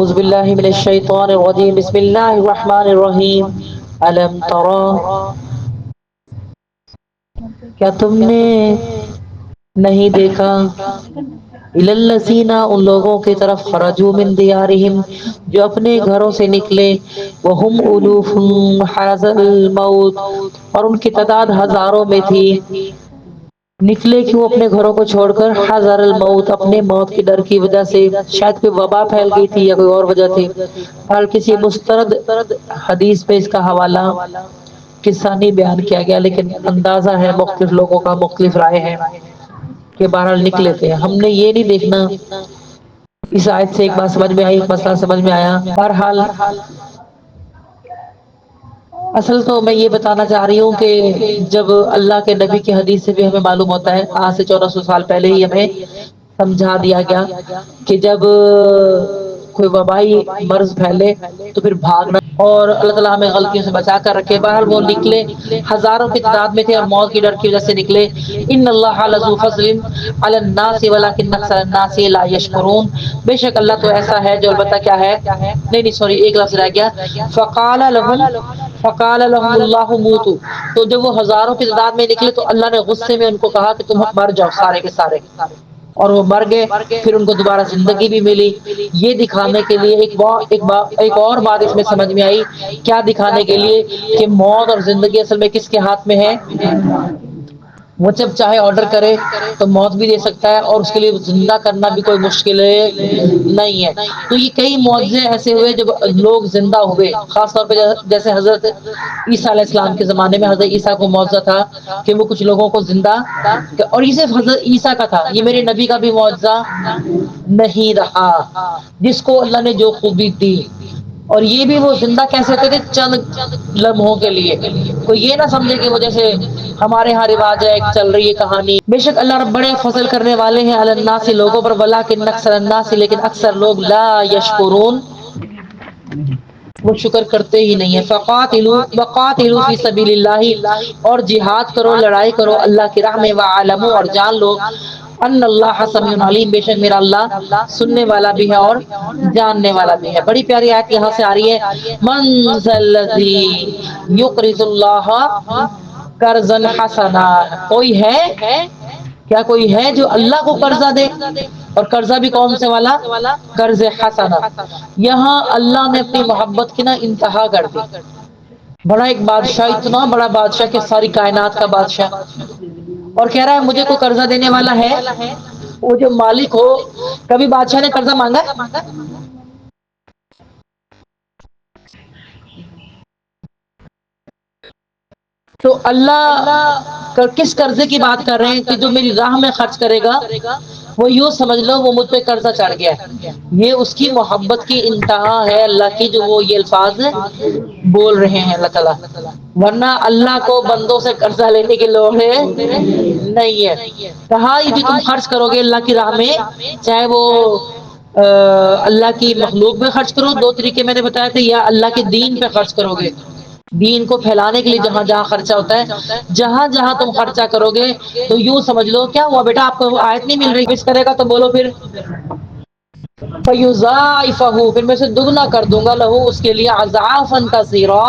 اعوذ باللہ من الشیطان الرجیم بسم اللہ الرحمن الرحیم الم ترى کیا تم نے نہیں دیکھا الی الذین ان لوگوں کی طرف خرجوا من دیارہم جو اپنے گھروں سے نکلے وہم الوف حذر الموت اور ان کی تعداد ہزاروں میں تھی نکلے کیوں اپنے گھروں کو چھوڑ کر حذر الموت اپنے موت کے ڈر کی وجہ سے شاید کوئی وبا پھیل گئی تھی یا کوئی اور وجہ تھی اور کسی مستند حدیث پہ اس کا حوالہ قصہ نہیں بیان کیا گیا لیکن اندازہ ہے مختلف لوگوں کا مختلف رائے ہے کہ بہرحال نکلے تھے ہم نے یہ نہیں دیکھنا اس آیت سے ایک بات سمجھ میں آئی ایک مسئلہ سمجھ میں آیا بہرحال اصل تو میں یہ بتانا چاہ رہی ہوں کہ جب اللہ کے نبی کی حدیث سے بھی ہمیں معلوم ہوتا ہے آج سے 1400 سال پہلے ہی ہمیں سمجھا دیا گیا کہ جب کوئی وبائی مرض پھیلے تو پھر بھاگنا اور اللہ تعالیٰ ہمیں غلطیوں سے بچا کر رکھے بہرحال وہ نکلے ہزاروں کی تعداد میں تھے اور موت کی ڈر کی وجہ سے نکلے ان اللہ لذو فضل علی الناس ولکن اکثر الناس لا یشکرون بے شک اللہ تو ایسا ہے جو البتہ کیا ہے نہیں سوری ایک لفظ رہ گیا فقال لهم اللہ موتوا تو جب وہ ہزاروں کی تعداد میں نکلے تو اللہ نے غصے میں ان کو کہا کہ تم مر جاؤ سارے کے سارے اور وہ مر گئے پھر ان کو دوبارہ زندگی بھی ملی یہ دکھانے کے لیے ایک اور بات اس میں سمجھ میں آئی کیا دکھانے کے لیے کہ موت اور زندگی اصل میں کس کے ہاتھ میں ہے وہ جب چاہے آرڈر کرے تو موت بھی دے سکتا ہے اور اس کے لیے زندہ کرنا بھی کوئی مشکل نہیں ہے تو یہ کئی معجزے ایسے ہوئے جب لوگ زندہ ہوئے خاص طور پہ جیسے حضرت عیسیٰ علیہ السلام کے زمانے میں حضرت عیسیٰ کو معجزہ تھا کہ وہ کچھ لوگوں کو زندہ اور یہ صرف حضرت عیسیٰ کا تھا یہ میرے نبی کا بھی معجزہ نہیں رہا جس کو اللہ نے جو خوبی دی اور یہ بھی وہ زندہ کیسے ہوتے تھے چند لمحوں کے لیے کوئی یہ نہ سمجھے کہ وہ جیسے ہمارے ہاں رواج ہے ایک چل رہی ہے کہانی بے شک اللہ رب بڑے فضل کرنے والے ہیں علی الناس لوگوں پر ولکن اکثر الناس لیکن اکثر لوگ لا یشکرون وہ شکر کرتے ہی نہیں ہیں وقاتلوا فی سبیل اللہ اور جہاد کرو لڑائی کرو اللہ کی راہ میں وعلموا اور جان لو ان اللہ سمیع علیم بے شک میرا اللہ سننے والا بھی ہے اور جاننے والا بھی ہے بڑی پیاری آیت یہاں سے آ رہی ہے من ذا الذی یقرض اللہ قرضا حسنا کوئی ہے کیا کوئی ہے جو اللہ کو قرضہ دے اور قرضہ بھی کون سے والا قرض حسنا یہاں اللہ نے اپنی محبت کی نا انتہا کر دی بڑا ایک بادشاہ اتنا بڑا بادشاہ کہ ساری کائنات کا بادشاہ اور کہہ رہا ہے مجھے کوئی قرضہ دینے والا ہے وہ جو مالک ہو کبھی بادشاہ نے قرضہ مانگا تو اللہ کس قرضے کی بات کر رہے ہیں کہ جو میری راہ میں خرچ کرے گا وہ یوں سمجھ لو وہ مجھ پہ قرضہ چڑھ گیا ہے یہ اس کی محبت کی انتہا ہے اللہ کی جو وہ یہ الفاظ بول رہے ہیں اللہ تعالیٰ ورنہ اللہ کو بندوں سے قرضہ لینے کی لوڑ ہے نہیں ہے کہا یہ جو تم خرچ کرو گے اللہ کی راہ میں چاہے وہ اللہ کی مخلوق میں خرچ کرو دو طریقے میں نے بتایا تھے یا اللہ کے دین پہ خرچ کرو گے دین کو پھیلانے کے لیے جہاں جہاں خرچہ ہوتا ہے جہاں جہاں تم خرچہ کرو گے تو یوں سمجھ لو کیا ہوا بیٹا آپ کو آیت نہیں مل رہی کچھ کرے گا تو بولو پھر فَيُضَاعِفَهُ پھر میں سے دگنا کر دوں گا لہو اس کے لیے اضعافا کثیرا